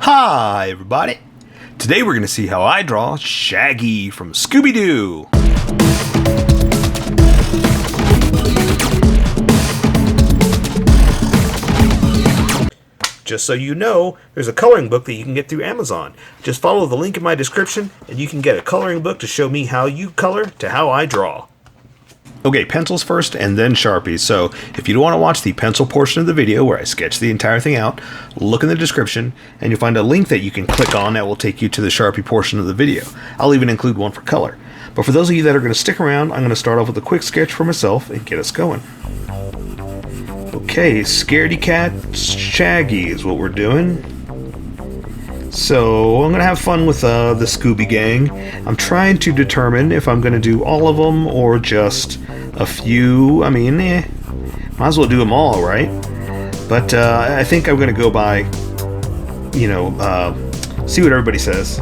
Hi everybody! Today we're going to see how I draw Shaggy from Scooby Doo. Just so you know, there's a coloring book that you can get through Amazon. Just follow the link in my description and you can get a coloring book to show me how you color to how I draw. Okay, pencils first and then Sharpies. So if you don't want to watch the pencil portion of the video where I sketch the entire thing out, look in the description and you'll find a link that you can click on that will take you to the Sharpie portion of the video. I'll even include one for color. But for those of you that are going to stick around, I'm going to start off with a quick sketch for myself and get us going. Okay, Scaredy Cat Shaggy is what we're doing. So I'm going to have fun with the Scooby Gang. I'm trying to determine if I'm going to do all of them or just a few. I mean, might as well do them all, right? But I think I'm going to go by, see what everybody says.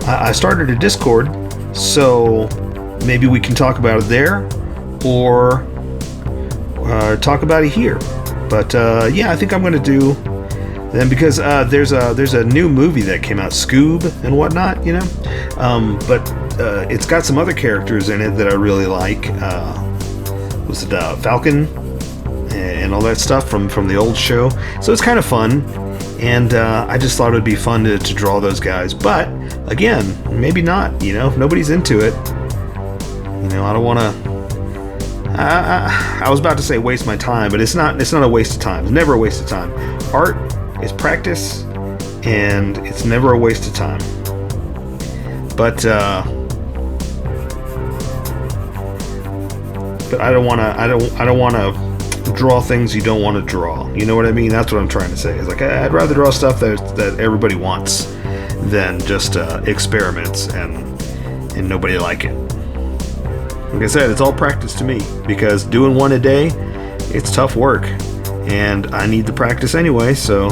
I started a Discord, so maybe we can talk about it there or talk about it here. But yeah, I think I'm going to do them because there's a new movie that came out, Scoob and whatnot, but it's got some other characters in it that I really like. Was it Falcon and all that stuff from the old show? So it's kind of fun, and I just thought it would be fun to draw those guys. But again, maybe not. If nobody's into it, I don't want to. I was about to say waste my time, but it's not a waste of time. It's never a waste of time. Art is practice, and it's never a waste of time. But I don't want to draw things you don't want to draw. You know what I mean? That's what I'm trying to say. It's like I'd rather draw stuff that everybody wants than just experiments and nobody like it. Like I said, it's all practice to me because doing one a day, it's tough work, and I need the practice anyway. So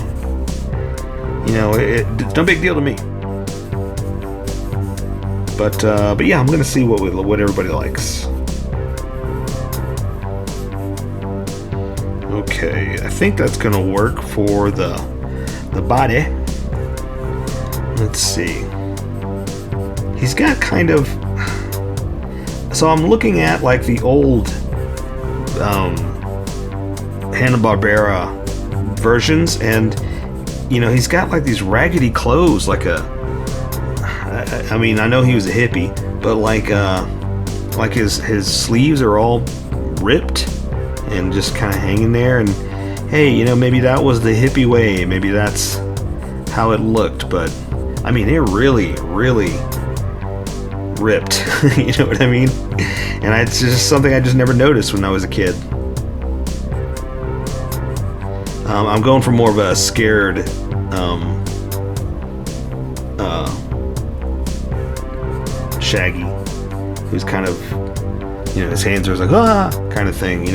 it's no big deal to me. But yeah, I'm gonna see what everybody likes. Okay, I think that's gonna work for the body. Let's see. He's got kind of. So I'm looking at like the old Hanna-Barbera versions, and he's got like these raggedy clothes, like I mean, I know he was a hippie, but like his sleeves are all ripped and just kind of hanging there. And hey, maybe that was the hippie way. Maybe that's how it looked. But I mean, they're really, really ripped. You know what I mean? And it's just something I just never noticed when I was a kid. I'm going for more of a scared Shaggy, who's kind of, his hands are like kind of thing,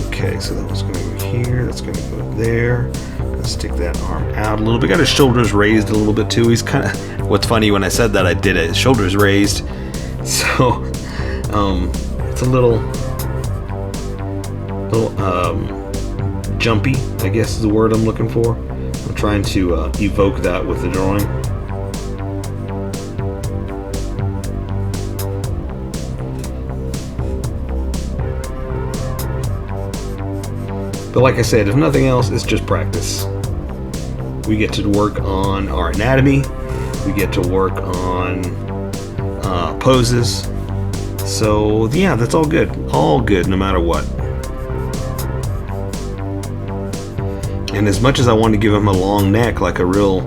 Okay, so that was going to go here, that's going to go there. Gonna stick that arm out a little bit. Got his shoulders raised a little bit too. He's kind of, what's funny, when I said that I did it, his shoulders raised. So it's a little jumpy, I guess is the word I'm looking for. I'm trying to evoke that with the drawing. But like I said, if nothing else, it's just practice. We get to work on our anatomy. We get to work on poses. So yeah, that's all good. All good no matter what. And as much as I want to give him a long neck like a real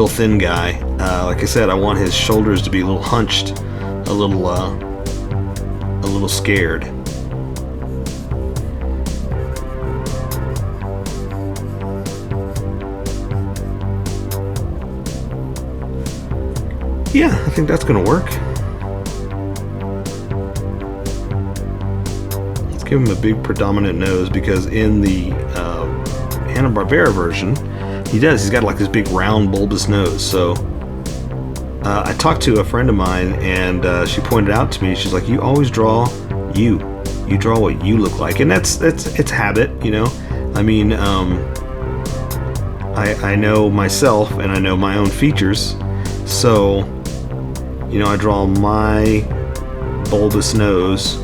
thin guy, like I said, I want his shoulders to be a little hunched, a little scared. Yeah, I think that's gonna work. Let's give him a big predominant nose, because in the Hanna-Barbera version, he's got like this big round bulbous nose. So I talked to a friend of mine, and she pointed out to me, she's like, you always draw you. You draw what you look like, and it's habit, you know. I mean, I know myself and I know my own features, so you know, I draw my bulbous nose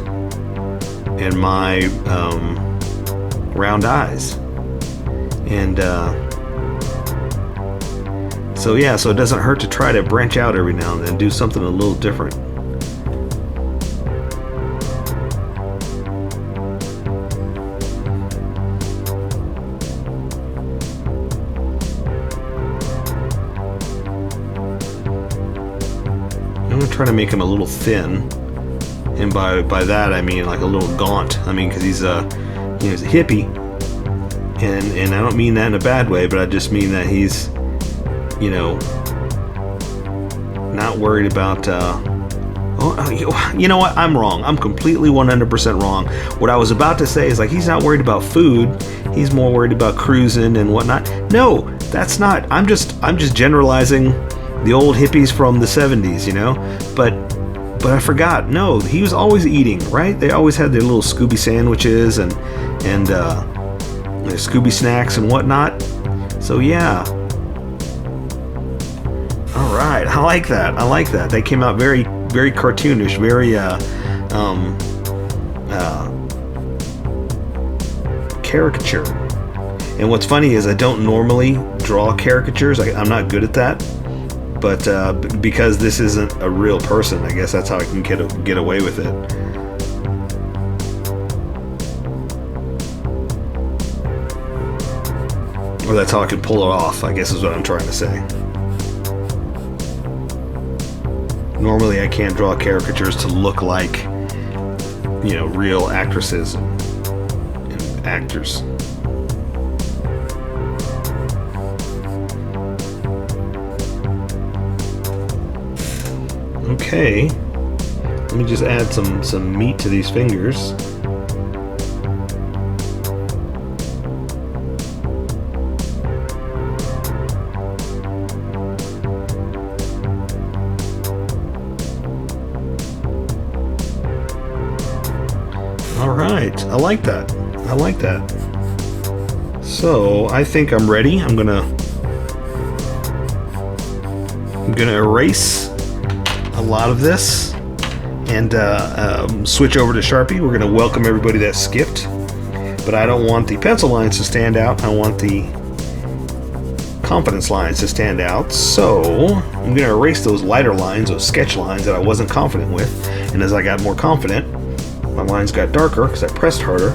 and my round eyes, and so yeah, so it doesn't hurt to try to branch out every now and then, do something a little different. I'm gonna try to make him a little thin, and by that I mean like a little gaunt. I mean, because he's a hippie, and I don't mean that in a bad way, but I just mean that he's, you know, not worried about. You know what? I'm wrong. I'm completely 100% wrong. What I was about to say is like he's not worried about food. He's more worried about cruising and whatnot. No, that's not. I'm just generalizing the old hippies from the 70s, you know. But I forgot. No, he was always eating, right? They always had their little Scooby sandwiches and their Scooby snacks and whatnot. So yeah. All right, I like that. I like that. They came out very, very cartoonish, very caricature. And what's funny is I don't normally draw caricatures. I'm not good at that. But because this isn't a real person, I guess that's how I can get away with it. Or that's how I can pull it off, I guess is what I'm trying to say. Normally I can't draw caricatures to look like, you know, real actresses and actors. Okay, let me just add some meat to these fingers. All right, I like that. I like that. So I think I'm ready. I'm gonna erase a lot of this and switch over to Sharpie. We're going to welcome everybody that skipped, but I don't want the pencil lines to stand out. I want the confidence lines to stand out. So I'm going to erase those lighter lines, those sketch lines that I wasn't confident with. And as I got more confident, my lines got darker because I pressed harder,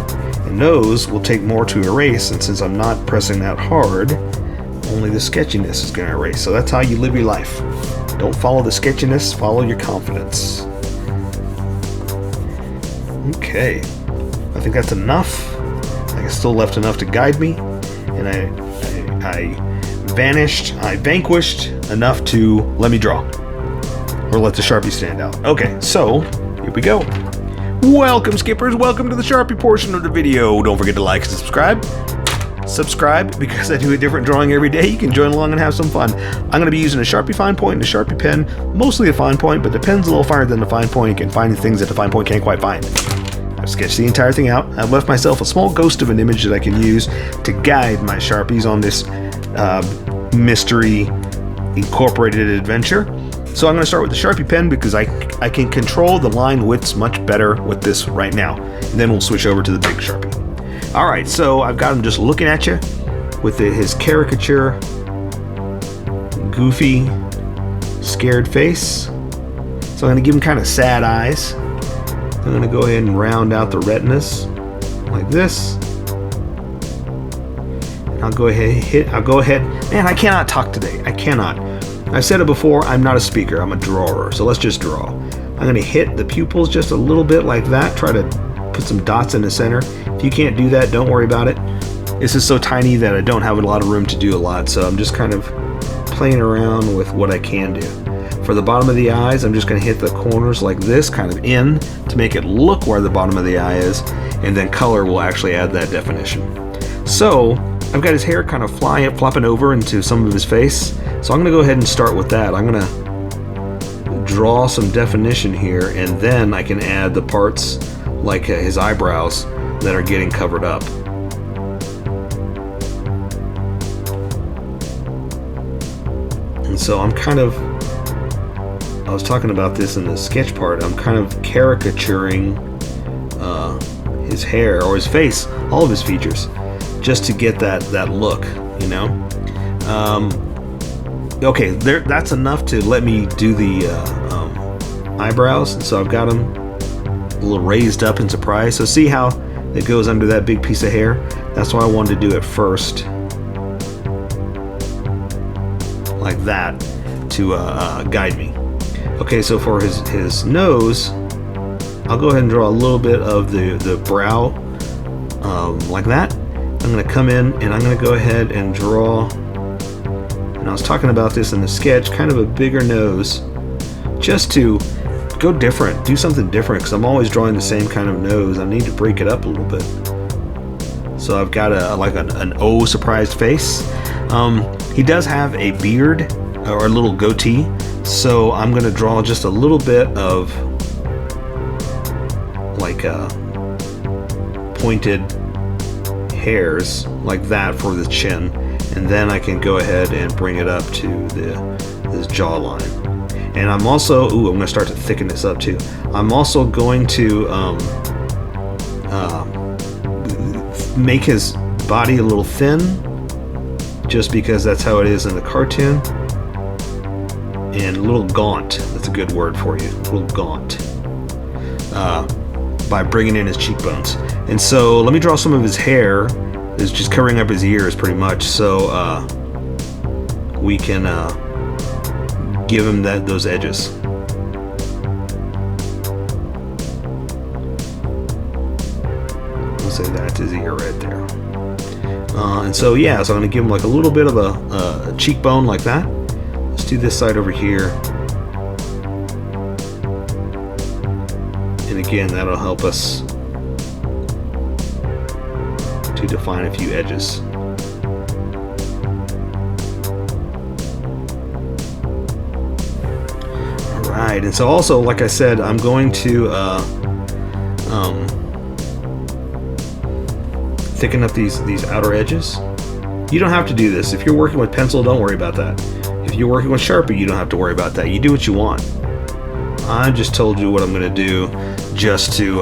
and those will take more to erase. And since I'm not pressing that hard, only the sketchiness is going to erase. So that's how you live your life. Don't follow the sketchiness, follow your confidence. Okay, I think that's enough. I still left enough to guide me, and I vanquished enough to let me draw, or let the Sharpie stand out. Okay, so here we go. Welcome, skippers. Welcome to the Sharpie portion of the video. Don't forget to like and subscribe. Subscribe because I do a different drawing every day. You can join along and have some fun. I'm going to be using a Sharpie fine point and a Sharpie pen, mostly a fine point, but the pen's a little finer than the fine point. You can find things that the fine point can't quite find. I've sketched the entire thing out. I've left myself a small ghost of an image that I can use to guide my Sharpies on this mystery incorporated adventure. So I'm going to start with the Sharpie pen because I can control the line widths much better with this right now. And then we'll switch over to the big Sharpie. All right, so I've got him just looking at you with his caricature, goofy, scared face. So I'm going to give him kind of sad eyes. I'm going to go ahead and round out the retinas like this. And I'll go ahead. Man, I cannot talk today. I cannot. I've said it before, I'm not a speaker, I'm a drawer. So let's just draw. I'm going to hit the pupils just a little bit like that. Try to put some dots in the center. If you can't do that, don't worry about it. This is so tiny that I don't have a lot of room to do a lot, so I'm just kind of playing around with what I can do. For the bottom of the eyes, I'm just going to hit the corners like this, kind of in, to make it look where the bottom of the eye is, and then color will actually add that definition. So I've got his hair kind of flopping over into some of his face, so I'm going to go ahead and start with that. I'm going to draw some definition here, and then I can add the parts like his eyebrows that are getting covered up. And so I'm kind of, I was talking about this in the sketch part, I'm kind of caricaturing his hair or his face, all of his features, just to get that look, you know. Okay, that's enough to let me do the eyebrows. And so I've got them a little raised up in surprise. So see how it goes under that big piece of hair? That's why I wanted to do it first, like that, to guide me. Okay, so for his nose, I'll go ahead and draw a little bit of the brow, like that. I'm going to come in and I'm going to go ahead and draw, and I was talking about this in the sketch, kind of a bigger nose, just to go different, do something different, because I'm always drawing the same kind of nose. I need to break it up a little bit. So I've got an O surprised face. He does have a beard or a little goatee, so I'm going to draw just a little bit of like pointed hairs like that for the chin, and then I can go ahead and bring it up to this jawline. And I'm also, I'm going to start to thicken this up too. I'm also going to make his body a little thin, just because that's how it is in the cartoon. And a little gaunt, that's a good word for you, a little gaunt, by bringing in his cheekbones. And so let me draw some of his hair. It's just covering up his ears pretty much, so we can give him those edges. We'll say that's his ear right there. And so yeah, so I'm going to give him like a little bit of a cheekbone like that. Let's do this side over here. And again, that'll help us to define a few edges. Alright, and so also, like I said, I'm going to thicken up these outer edges. You don't have to do this. If you're working with pencil, don't worry about that. If you're working with Sharpie, you don't have to worry about that. You do what you want. I just told you what I'm going to do just to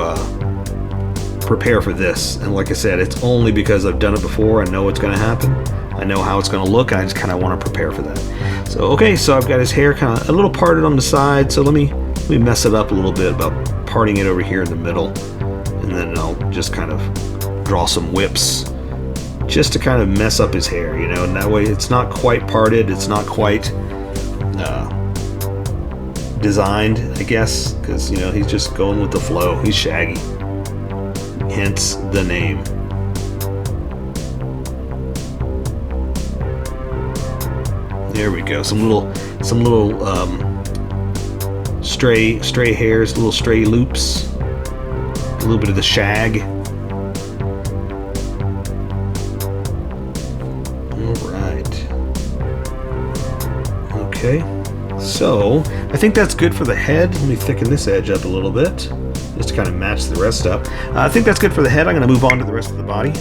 prepare for this. And like I said, it's only because I've done it before. I know what's going to happen. I know how it's going to look. I just kind of want to prepare for that. So okay, so I've got his hair kind of a little parted on the side. So let me mess it up a little bit about parting it over here in the middle, and then I'll just kind of draw some whips, just to kind of mess up his hair, you know, and that way it's not quite parted, it's not quite designed, I guess, because, you know, he's just going with the flow. He's Shaggy, hence the name. There we go. Some little stray hairs, little stray loops, a little bit of the shag. Okay, so I think that's good for the head. Let me thicken this edge up a little bit, just to kind of match the rest up. I think that's good for the head. I'm going to move on to the rest of the body.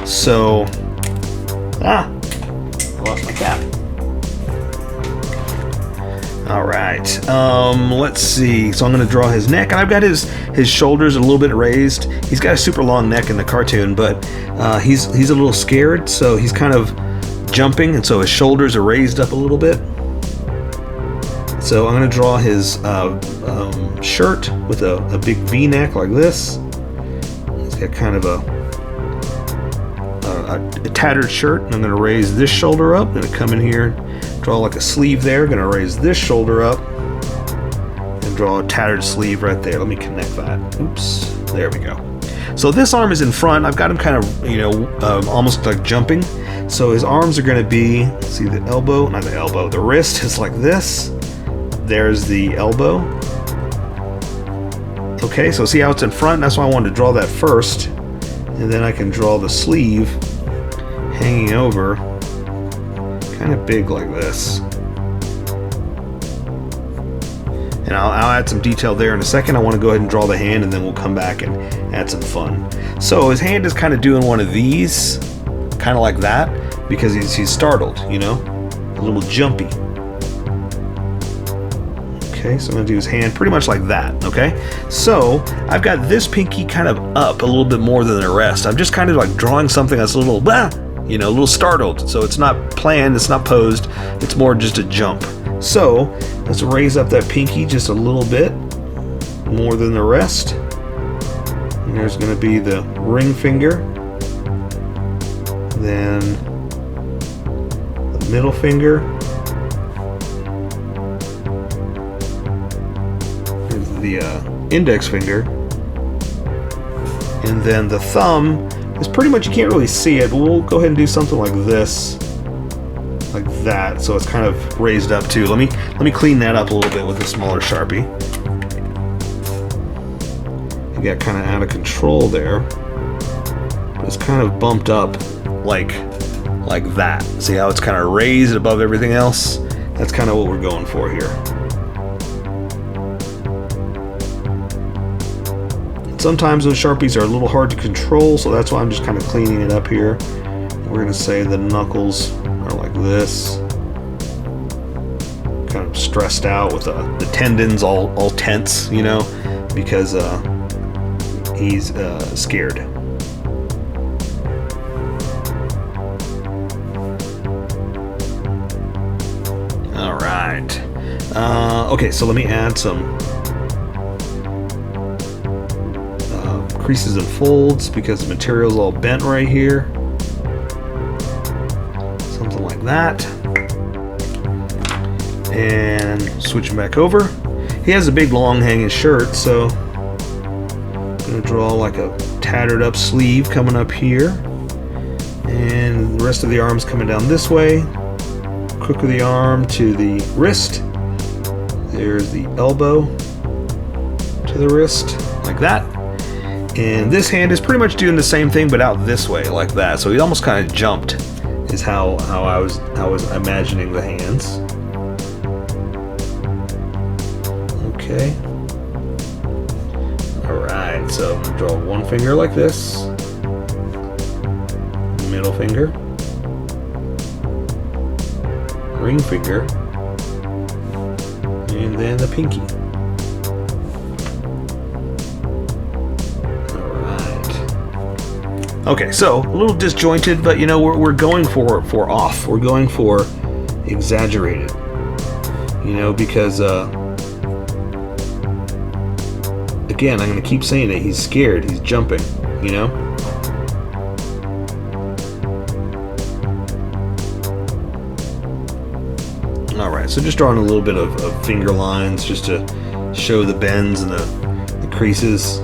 So, I lost my cap. All right, let's see. So I'm going to draw his neck, and I've got his shoulders a little bit raised. He's got a super long neck in the cartoon, but he's a little scared, so he's kind of jumping, and so his shoulders are raised up a little bit. So I'm going to draw his shirt with a big V-neck like this. He's got kind of a tattered shirt. And I'm going to raise this shoulder up. I'm going to come in here, draw like a sleeve there. I'm going to raise this shoulder up and draw a tattered sleeve right there. Let me connect that. Oops. There we go. So this arm is in front. I've got him kind of, you know, almost like jumping. So his arms are going to be, see the elbow, not the elbow, the wrist is like this. There's the elbow. Okay, so see how it's in front? That's why I wanted to draw that first. And then I can draw the sleeve hanging over, kind of big like this. and I'll add some detail there in a second. I want to go ahead and draw the hand, and then we'll come back and add some fun. So his hand is kind of doing one of these, kind of like that, because he's startled, you know, a little jumpy. Okay, so I'm going to do his hand pretty much like that, okay? So I've got this pinky kind of up a little bit more than the rest. I'm just kind of like drawing something that's a little, you know, a little startled. So it's not planned, it's not posed, it's more just a jump. So let's raise up that pinky just a little bit more than the rest. And there's going to be the ring finger, then the middle finger, the index finger, and then the thumb is pretty much, you can't really see it, but we'll go ahead and do something like this, like that, so it's kind of raised up too. Let me clean that up a little bit with a smaller Sharpie. You got kind of out of control there, but it's kind of bumped up like that. See how it's kind of raised above everything else? That's kind of what we're going for here. Sometimes those Sharpies are a little hard to control, so that's why I'm just kind of cleaning it up here. We're going to say the knuckles are like this, kind of stressed out with the tendons all tense, you know, because he's scared. All right. Okay, so let me add some creases and folds because the material's all bent right here. Something like that. And switch him back over. He has a big long hanging shirt, so I'm gonna draw like a tattered up sleeve coming up here. And the rest of the arm's coming down this way. Crook of the arm to the wrist. There's the elbow to the wrist, like that. And this hand is pretty much doing the same thing, but out this way, like that. So he almost kind of jumped, is how I was imagining the hands. Okay. All right. So I'm gonna draw one finger like this, middle finger, ring finger, and then the pinky. Okay, so a little disjointed, but you know, we're going for off. We're going for exaggerated. You know, because again, I'm going to keep saying it. He's scared. He's jumping. You know. All right, so just drawing a little bit of finger lines just to show the bends and the creases.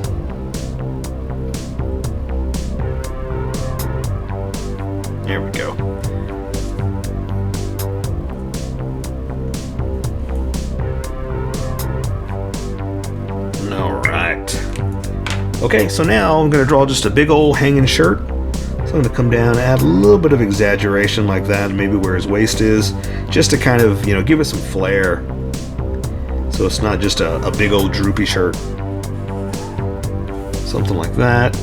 There we go. All right. Okay, so now I'm going to draw just a big old hanging shirt. So I'm going to come down and add a little bit of exaggeration like that, maybe where his waist is, just to kind of, you know, give it some flair. So it's not just a big old droopy shirt. Something like that.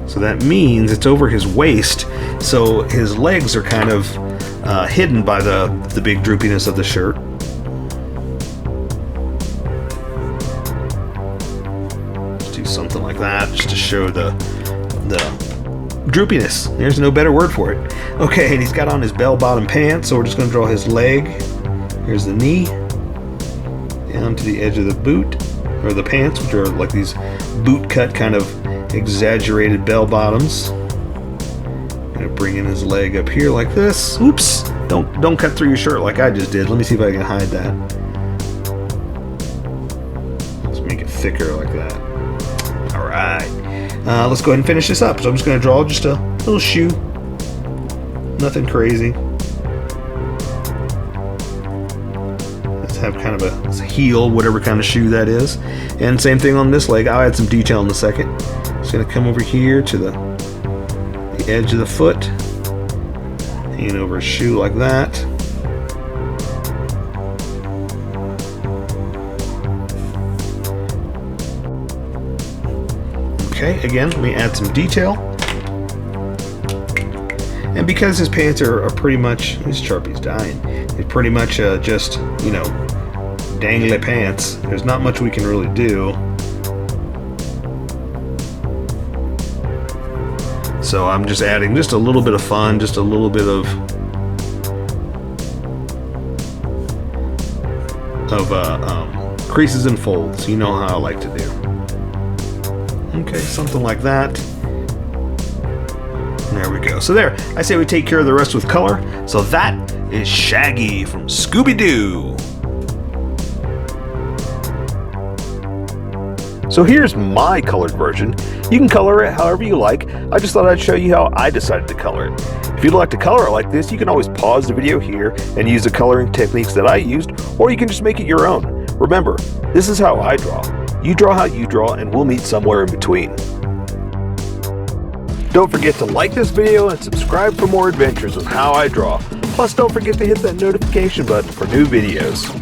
So that means it's over his waist, so his legs are kind of hidden by the big droopiness of the shirt. Just do something like that, just to show the droopiness. There's no better word for it. Okay, and he's got on his bell-bottom pants, so we're just going to draw his leg. Here's the knee, down to the edge of the boot, or the pants, which are like these boot-cut kind of exaggerated bell bottoms. I'm gonna bring in his leg up here like this. Oops! Don't cut through your shirt like I just did. Let me see if I can hide that. Let's make it thicker like that. All right. Let's go ahead and finish this up. So I'm just gonna draw just a little shoe. Nothing crazy. Let's have kind of a heel, whatever kind of shoe that is. And same thing on this leg. I'll add some detail in a second. Just gonna come over here to the edge of the foot, hanging over a shoe like that. Okay, again, let me add some detail. And because his pants are pretty much, his Sharpie's dying, it's pretty much just, you know, dangly pants. There's not much we can really do. So I'm just adding just a little bit of fun, just a little bit of creases and folds. You know how I like to do. Okay, something like that. There we go. So there, I say we take care of the rest with color. So that is Shaggy from Scooby Doo. So here's my colored version. You can color it however you like. I just thought I'd show you how I decided to color it. If you'd like to color it like this, you can always pause the video here and use the coloring techniques that I used, or you can just make it your own. Remember, this is how I draw. You draw how you draw, and we'll meet somewhere in between. Don't forget to like this video and subscribe for more adventures of how I draw. Plus, don't forget to hit that notification button for new videos.